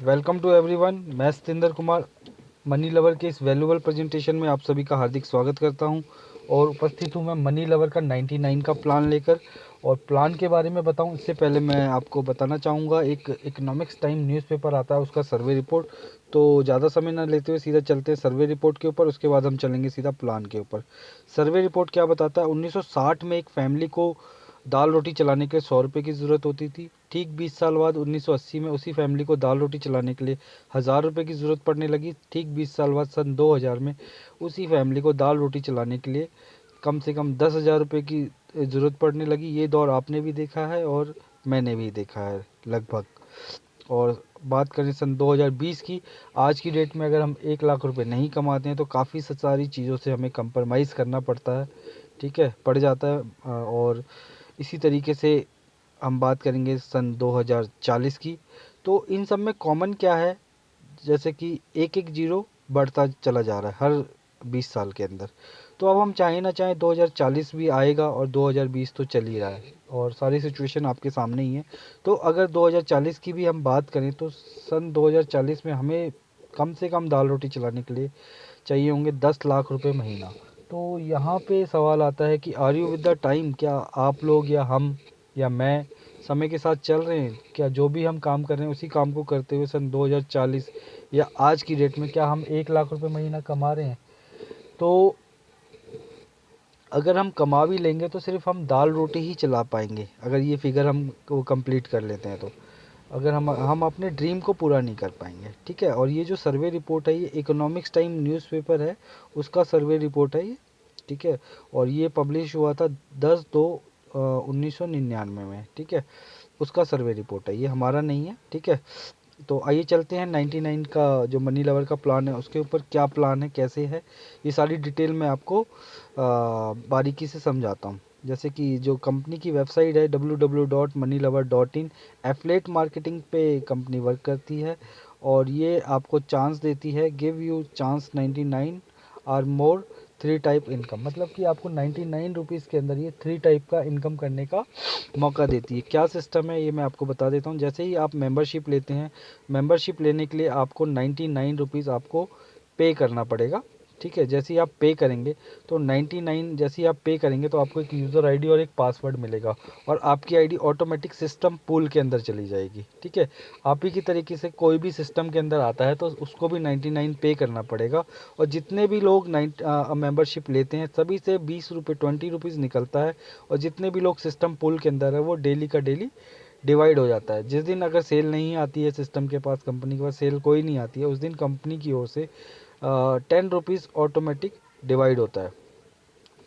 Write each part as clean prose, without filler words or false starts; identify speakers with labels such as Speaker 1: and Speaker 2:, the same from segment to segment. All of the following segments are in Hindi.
Speaker 1: Welcome to everyone. मैं सतिंदर कुमार मनी लवर के इस वैल्यूबल प्रेजेंटेशन में आप सभी का हार्दिक स्वागत करता हूं। और उपस्थित हूं मैं मनी लवर का 99 का प्लान लेकर। और प्लान के बारे में बताऊं इससे पहले मैं आपको बताना चाहूँगा, एक इकोनॉमिक्स टाइम न्यूज़पेपर आता है उसका सर्वे रिपोर्ट। तो ज़्यादा समय ना लेते हुए सीधा चलते हैं सर्वे रिपोर्ट के ऊपर, उसके बाद हम चलेंगे सीधा प्लान के ऊपर। सर्वे रिपोर्ट क्या बताता है? 1960 में एक फैमिली को दाल रोटी चलाने के लिए 100 रुपये की ज़रूरत होती थी। ठीक 20 साल बाद 1980 में उसी फैमिली को दाल रोटी चलाने के लिए 1000 रुपये की ज़रूरत पड़ने लगी। ठीक 20 साल बाद सन 2000 में उसी फैमिली को दाल रोटी चलाने के लिए कम से कम 10,000 रुपये की ज़रूरत पड़ने लगी। ये दौर आपने भी देखा है और मैंने भी देखा है लगभग। और बात करें सन 2020 की, आज की डेट में अगर हम 1 लाख रुपए नहीं कमाते हैं तो काफ़ी सारी चीज़ों से हमें कंप्रोमाइज़ करना पड़ता है। ठीक है, पड़ जाता है। और इसी तरीके से हम बात करेंगे सन 2040 की। तो इन सब में कॉमन क्या है? जैसे कि एक एक जीरो बढ़ता चला जा रहा है हर 20 साल के अंदर। तो अब हम चाहे ना चाहे 2040 भी आएगा और 2020 तो चल ही रहा है और सारी सिचुएशन आपके सामने ही है। तो अगर 2040 की भी हम बात करें तो सन 2040 में हमें कम से कम दाल रोटी चलाने के लिए चाहिए होंगे 10 लाख रुपए महीना। तो यहाँ पे सवाल आता है कि are you with the time? क्या आप लोग या हम या मैं समय के साथ चल रहे हैं? क्या जो भी हम काम कर रहे हैं उसी काम को करते हुए सन 2040 या आज की डेट में क्या हम 1 लाख रुपए महीना कमा रहे हैं? तो अगर हम कमा भी लेंगे तो सिर्फ हम दाल रोटी ही चला पाएंगे अगर ये फिगर हम वो कंप्लीट कर लेते हैं। तो अगर हम अपने ड्रीम को पूरा नहीं कर पाएंगे। ठीक है, और ये जो सर्वे रिपोर्ट है ये इकोनॉमिक्स टाइम न्यूज़पेपर है, उसका सर्वे रिपोर्ट है ये। ठीक है, और ये पब्लिश हुआ था 10/2/1999 में। ठीक है, उसका सर्वे रिपोर्ट है ये, हमारा नहीं है। ठीक है, तो आइए चलते हैं 99 का जो मनी लेवल का प्लान है उसके ऊपर। क्या प्लान है, कैसे है, ये सारी डिटेल मैं आपको बारीकी से समझाता हूँ। जैसे कि जो कंपनी की वेबसाइट है www.moneylover.in, एफलेट मार्केटिंग पे कंपनी वर्क करती है। और ये आपको चांस देती है, गिव यू चांस 99 और मोर 3 टाइप इनकम। मतलब कि आपको 99 रुपीज़ के अंदर ये 3 टाइप का इनकम करने का मौका देती है। क्या सिस्टम है ये मैं आपको बता देता हूँ। जैसे ही आप मेंबरशिप लेते हैं, मेंबरशिप लेने के लिए आपको 99 रुपीज़ आपको पे करना पड़ेगा। ठीक है, जैसे ही आप पे करेंगे तो 99 जैसे ही आप पे करेंगे तो आपको एक यूज़र आईडी और एक पासवर्ड मिलेगा और आपकी आईडी ऑटोमेटिक सिस्टम पूल के अंदर चली जाएगी। ठीक है, आप ही की तरीके से कोई भी सिस्टम के अंदर आता है तो उसको भी 99 पे करना पड़ेगा। और जितने भी लोग मेंबरशिप लेते हैं सभी से 20 रुपये 20 रुपीज़ निकलता है। और जितने भी लोग सिस्टम पूल के अंदर है वो डेली का डेली डिवाइड हो जाता है। जिस दिन अगर सेल नहीं आती है, सिस्टम के पास, कंपनी के पास सेल कोई नहीं आती है, उस दिन कंपनी की ओर से 10 रुपीज़ ऑटोमेटिक डिवाइड होता है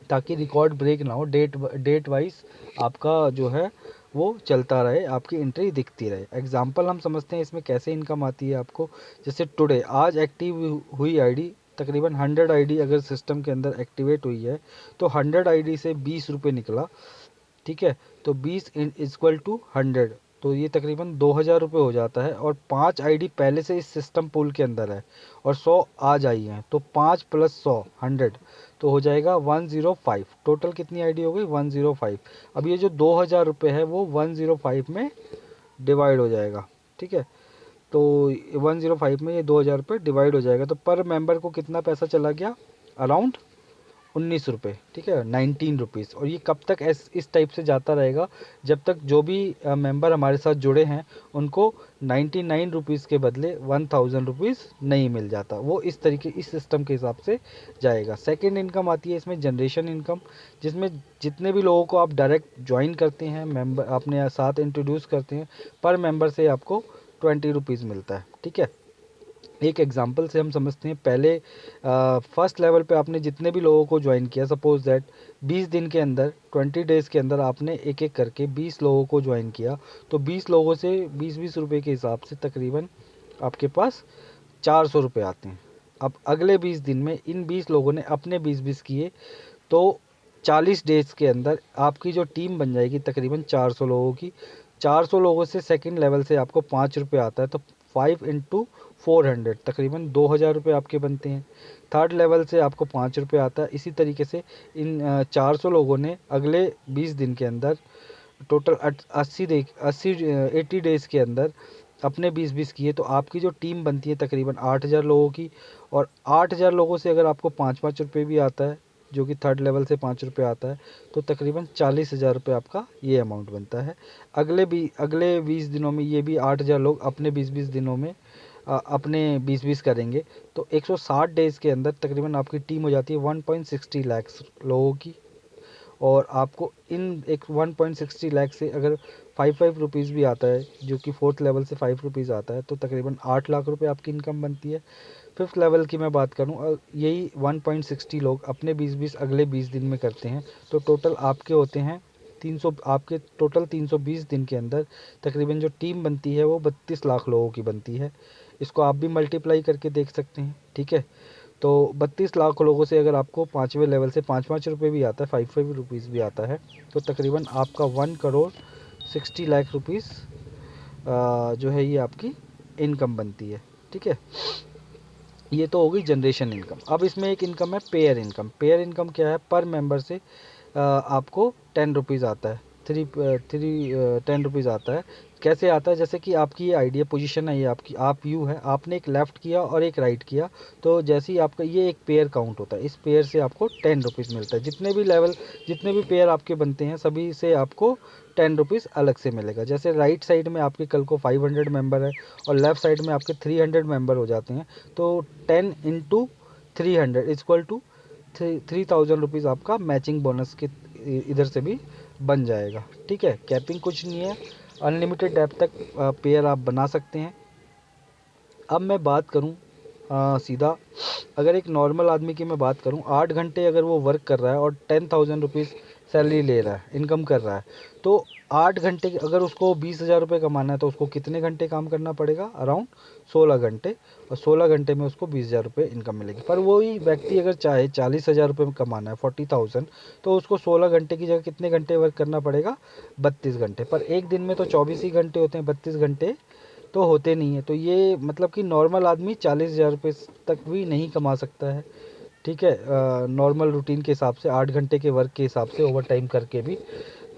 Speaker 1: ताकि रिकॉर्ड ब्रेक ना हो। डेट वाइज आपका जो है वो चलता रहे, आपकी एंट्री दिखती रहे। एग्जाम्पल हम समझते हैं इसमें कैसे इनकम आती है आपको। जैसे टुडे आज एक्टिव हुई आईडी तकरीबन 100 आईडी अगर सिस्टम के अंदर एक्टिवेट हुई है तो 100 आईडी से 20 रुपये निकला। ठीक है, तो 20 इक्वल टू 100, तो ये तकरीबन 2000 रुपये हो जाता है। और 5 आईडी पहले से इस सिस्टम पूल के अंदर है और 100 आज आई हैं, तो 5 + 100 100, तो हो जाएगा 105। टोटल कितनी आईडी हो गई? 105। अब ये जो 2000 रुपये है वो 105 में डिवाइड हो जाएगा। ठीक है, तो 105 में ये 2000 रुपये डिवाइड हो जाएगा तो पर मेंबर को कितना पैसा चला गया? अराउंड 19 रुपये। ठीक है, 19 रुपीज़। और ये कब तक इस टाइप से जाता रहेगा? जब तक जो भी मेंबर हमारे साथ जुड़े हैं उनको 99 रुपीज़ के बदले 1000 रुपीज़ नहीं मिल जाता। वो इस तरीके इस सिस्टम के हिसाब से जाएगा। सेकेंड इनकम आती है इसमें जनरेशन इनकम, जिसमें जितने भी लोगों को आप डायरेक्ट ज्वाइन करते हैं, मेंबर अपने साथ इंट्रोड्यूस करते हैं, पर मेंबर से आपको 20 रुपीज़ मिलता है। ठीक है, एक एग्जांपल से हम समझते हैं। पहले फर्स्ट लेवल पे आपने जितने भी लोगों को ज्वाइन किया, सपोज दैट 20 दिन के अंदर, 20 डेज़ के अंदर आपने एक एक करके 20 लोगों को ज्वाइन किया, तो 20 लोगों से 20-20 रुपये के हिसाब से तकरीबन आपके पास 400 रुपये आते हैं। अब अगले 20 दिन में इन 20 लोगों ने अपने 20-20 किए तो 40 डेज़ के अंदर आपकी जो टीम बन जाएगी तकरीबन 400 लोगों की। 400 लोगों से सेकंड लेवल से आपको 5 रुपये आता है, तो 5 इंटू 400 तकरीबन 2000 रुपये आपके बनते हैं। थर्ड लेवल से आपको 5 रुपये आता है। इसी तरीके से इन 400 लोगों ने अगले 20 दिन के अंदर टोटल 80 80 80 डेज़ के अंदर अपने 20-20 किए तो आपकी जो टीम बनती है तकरीबन 8,000 लोगों की, और 8,000 लोगों से अगर आपको 5-5 रुपये भी आता है, जो कि थर्ड लेवल से 5 रुपये आता है, तो तकरीबन 40,000 रुपये आपका ये अमाउंट बनता है। अगले 20 दिनों में ये भी 8,000 लोग अपने 20-20 दिनों में अपने 20-20 करेंगे, तो 160 डेज़ के अंदर तकरीबन आपकी टीम हो जाती है 1.60 लाख लोगों की। और आपको इन एक 1.60 लाख से अगर 5 रुपीज़ भी आता है, जो कि फोर्थ लेवल से 5 रुपीज़ आता है, तो तकरीबन 8 लाख रुपए आपकी इनकम बनती है। फिफ्थ लेवल की मैं बात करूं, यही 1.60 लोग अपने 20-20 अगले 20 दिन में करते हैं, तो टोटल आपके होते हैं 300, आपके टोटल 320 दिन के अंदर तकरीबन जो टीम बनती है वो 32 लाख लोगों की बनती है। इसको आप भी मल्टीप्लाई करके देख सकते हैं, ठीक है। तो 32 लाख लोगों से अगर आपको 5वें लेवल से 5-5 रुपये भी आता है, 5 रुपीज़ भी आता है, तो तकरीबन आपका 1 करोड़ 60 लाख रुपीज़ जो है ये आपकी इनकम बनती है, ठीक है। ये तो हो गई जनरेशन इनकम। अब इसमें एक इनकम है पेयर इनकम। पेयर इनकम क्या है, पर मेंबर से आपको 10 रुपीज़ आता है, 10 रुपीज़ आता है। कैसे आता है, जैसे कि आपकी ये आइडिया पोजीशन है, ये आपकी, आप यू है, आपने एक लेफ़्ट किया और एक राइट किया, तो जैसे ही आपका ये एक पेयर काउंट होता है, इस पेयर से आपको 10 रुपीज़ मिलता है। जितने भी पेयर आपके बनते हैं सभी से आपको 10 रुपीज़ अलग से मिलेगा। जैसे राइट साइड में आपके कल को 500 मेंबर है और लेफ़्ट साइड में आपके 300 मेंबर हो जाते हैं, तो 10 इंटू 300 इक्वल टू 3,000 रुपीज़ आपका मैचिंग बोनस के इधर से भी बन जाएगा, ठीक है। कैपिंग कुछ नहीं है, अनलिमिटेड डेप्थ तक पेयर आप बना सकते हैं। अब मैं बात करूं सीधा, अगर एक नॉर्मल आदमी की मैं बात करूं, 8 घंटे अगर वो वर्क कर रहा है और 10,000 रुपीज़ सैलरी ले रहा है, इनकम कर रहा है, तो 8 घंटे अगर उसको 20,000 रुपये कमाना है तो उसको कितने घंटे काम करना पड़ेगा, अराउंड 16 घंटे, और 16 घंटे में उसको 20,000 रुपये इनकम मिलेगी। पर वही व्यक्ति अगर चाहे 40,000 रुपये में कमाना है, 40,000, तो उसको 16 घंटे की जगह कितने घंटे वर्क करना पड़ेगा, 32 घंटे। पर एक दिन में तो 24 ही घंटे होते हैं, 32 घंटे तो होते नहीं है। तो ये मतलब कि नॉर्मल आदमी 40,000 रुपये तक भी नहीं कमा सकता है, ठीक है, नॉर्मल रूटीन के हिसाब से, 8 घंटे के वर्क के हिसाब से ओवर टाइम करके भी।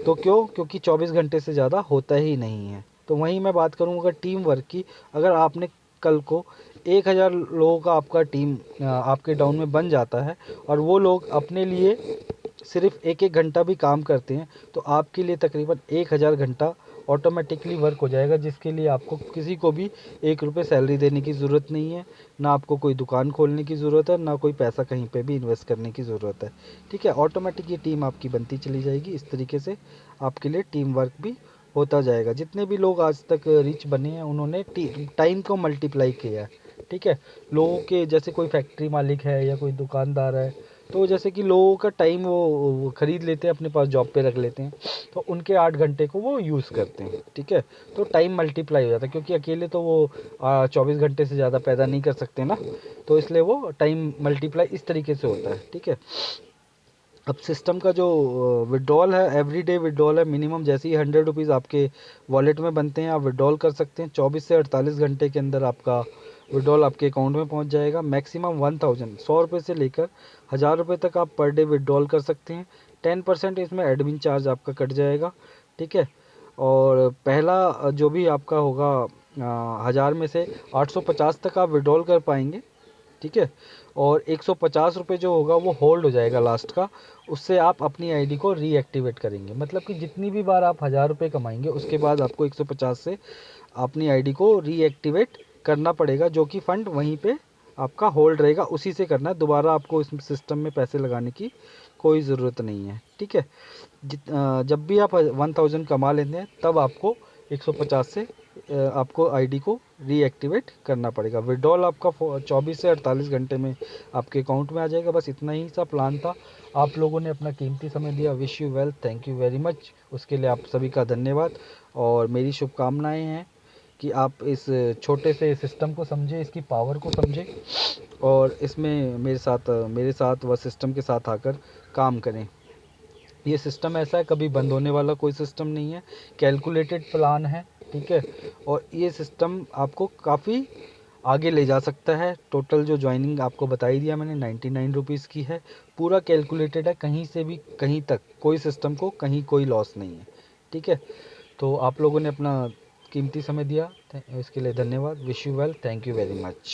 Speaker 1: तो क्यों, क्योंकि 24 घंटे से ज़्यादा होता ही नहीं है। तो वहीं मैं बात करूँ अगर टीम वर्क की, अगर आपने कल को 1,000 लोगों का आपका टीम आपके डाउन में बन जाता है, और वो लोग अपने लिए सिर्फ 1-1 घंटा भी काम करते हैं, तो आपके लिए तकरीबन 1,000 घंटा ऑटोमेटिकली वर्क हो जाएगा, जिसके लिए आपको किसी को भी 1 रुपये सैलरी देने की ज़रूरत नहीं है, ना आपको कोई दुकान खोलने की ज़रूरत है, ना कोई पैसा कहीं पे भी इन्वेस्ट करने की ज़रूरत है, ठीक है। ऑटोमेटिक ये टीम आपकी बनती चली जाएगी। इस तरीके से आपके लिए टीम वर्क भी होता जाएगा। जितने भी लोग आज तक रिच बने हैं उन्होंने टाइम को मल्टीप्लाई किया है, ठीक है। लोगों के जैसे कोई फैक्ट्री मालिक है या कोई दुकानदार है, तो जैसे कि लोगों का टाइम वो ख़रीद लेते हैं, अपने पास जॉब पे रख लेते हैं, तो उनके 8 घंटे को वो यूज़ करते हैं, ठीक है। तो टाइम मल्टीप्लाई हो जाता है, क्योंकि अकेले तो वो 24 घंटे से ज़्यादा पैदा नहीं कर सकते ना, तो इसलिए वो टाइम मल्टीप्लाई इस तरीके से होता है, ठीक है। अब सिस्टम का जो विड्रॉल है, एवरीडे विड्रॉल है, मिनिमम जैसे ही 100 रुपीज़ आपके वॉलेट में बनते हैं आप विड्रॉल कर सकते हैं। 24 से 48 घंटे के अंदर आपका विड्रॉल आपके अकाउंट में पहुंच जाएगा। मैक्सिमम 1000, 100 रुपये से लेकर 1000 रुपये तक आप पर डे विड्रॉल कर सकते हैं। 10% इसमें एडमिन चार्ज आपका कट जाएगा, ठीक है। और पहला जो भी आपका होगा 1000 में से 850 तक आप विड्रॉल कर पाएंगे, ठीक है। और 150 रुपये जो होगा वो होल्ड हो जाएगा लास्ट का, उससे आप अपनी आईडी को रीएक्टिवेट करेंगे। मतलब कि जितनी भी बार आप 1000 रुपये कमाएंगे उसके बाद आपको 150 से अपनी आईडी को रीएक्टिवेट करना पड़ेगा, जो कि फ़ंड वहीं पे आपका होल्ड रहेगा, उसी से करना है। दोबारा आपको इस सिस्टम में पैसे लगाने की कोई ज़रूरत नहीं है, ठीक है। जब भी आप 1000 कमा लेते हैं तब आपको 150 से आपको आईडी को रीएक्टिवेट करना पड़ेगा। विड्रॉल आपका 24 से 48 घंटे में आपके अकाउंट में आ जाएगा। बस इतना ही सा प्लान था। आप लोगों ने अपना कीमती समय दिया, wish you well, thank you very much. उसके लिए आप सभी का धन्यवाद, और मेरी शुभकामनाएं हैं कि आप इस छोटे से सिस्टम को समझें, इसकी पावर को समझें, और इसमें मेरे साथ व सिस्टम के साथ आकर काम करें। ये सिस्टम ऐसा है, कभी बंद होने वाला कोई सिस्टम नहीं है, कैलकुलेटेड प्लान है, ठीक है। और ये सिस्टम आपको काफ़ी आगे ले जा सकता है। टोटल जो ज्वाइनिंग आपको बताई दिया मैंने 99 रुपीज़ की है, पूरा कैलकुलेटेड है, कहीं से भी कहीं तक कोई सिस्टम को कहीं कोई लॉस नहीं है, ठीक है। तो आप लोगों ने अपना कीमती समय दिया, इसके लिए धन्यवाद। Wish you well, thank you very much.